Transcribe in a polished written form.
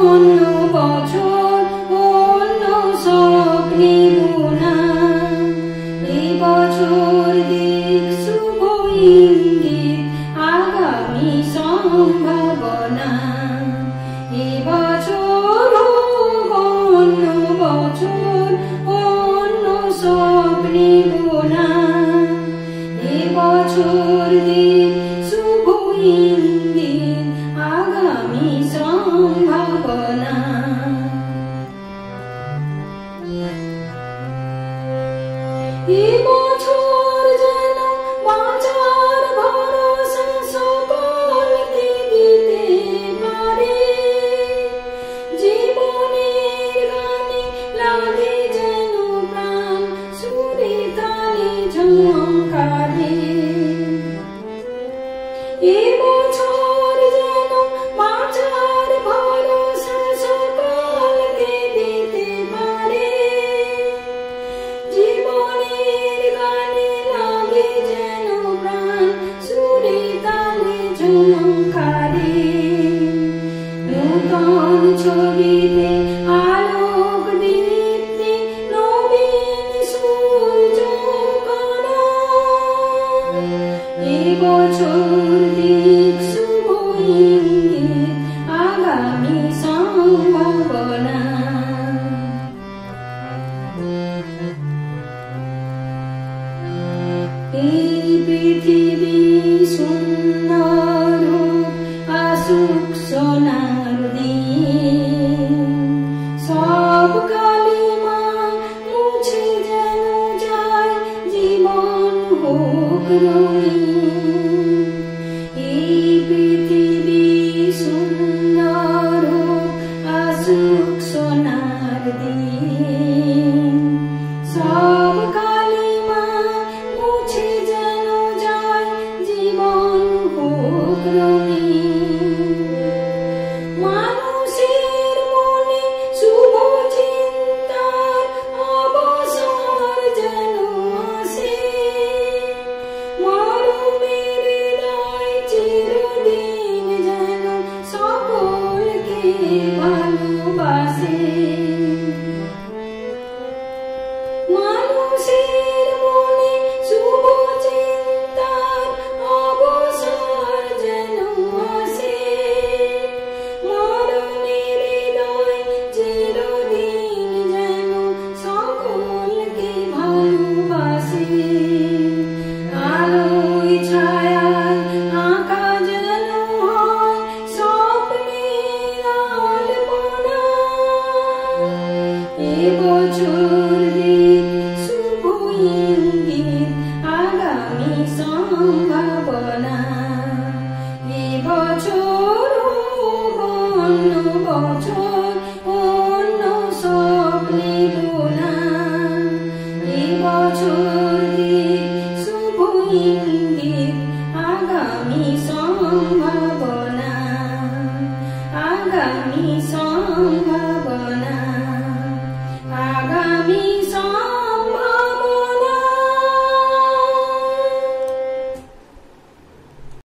অন্য বছর অন্য স্বপ্নে বোনা এই বছর দিক শুভ ইঙ্গিত আগামী সম্ভাবনা এই বছর অন্য বছর অন্য স্বপ্নে বোনা এই বছর দিক শুভ ইঙ্গিত আগামী সম্ভাবনা এই বছর যেন বাঁচার ভরসা সকলকে দিতে পারে জীবনের গানে লাগে যেন প্রাণ সুরে তালে ঝংকারে এই বছর যেন বাঁচার ভরসা সকলকে দিতে পারে জীবনের গানে লাগে যেন প্রাণ সুরে তালে ঝংকারে নূতন ছবিতে আলোক দীপ্তি নবীন সূর্য কণা এই বছর দিক শুভ ইঙ্গিত আগামী সম্ভাবনা এই পৃথিবী সুন্দর আসুক সোনার দিন সব কালিমা মুছে যেন যায় জীবন হোক রঙিন এই পৃথিবী সুন্দর আসুক সোনার দিন সব কালিমা মুছে যেন যায় জীবন হোক রঙিন মানুষের মনে শুভ চিন্তার অবসর যেন আসে মরমের হৃদয় চিরদিন যেন সকলকে ভালোবাসে মানুষের মনে শুভ চিন্তার অবসর যেন আসে মরণের হৃদয় চিরদিন যেন সকলকে ভালোবাসে আলোয় ছায়ায় আঁকা যেন হয় স্বপ্নের আলপনা এ বছর দিক শুভ ইঙ্গিত আগামী সম্ভাবনা এ বছর অন্য বছর অন্য স্বপ্নে বোনা এ বছর দিক শুভ ইঙ্গিত আগামী সম্ভাবনা আগামী সম্ভাবনা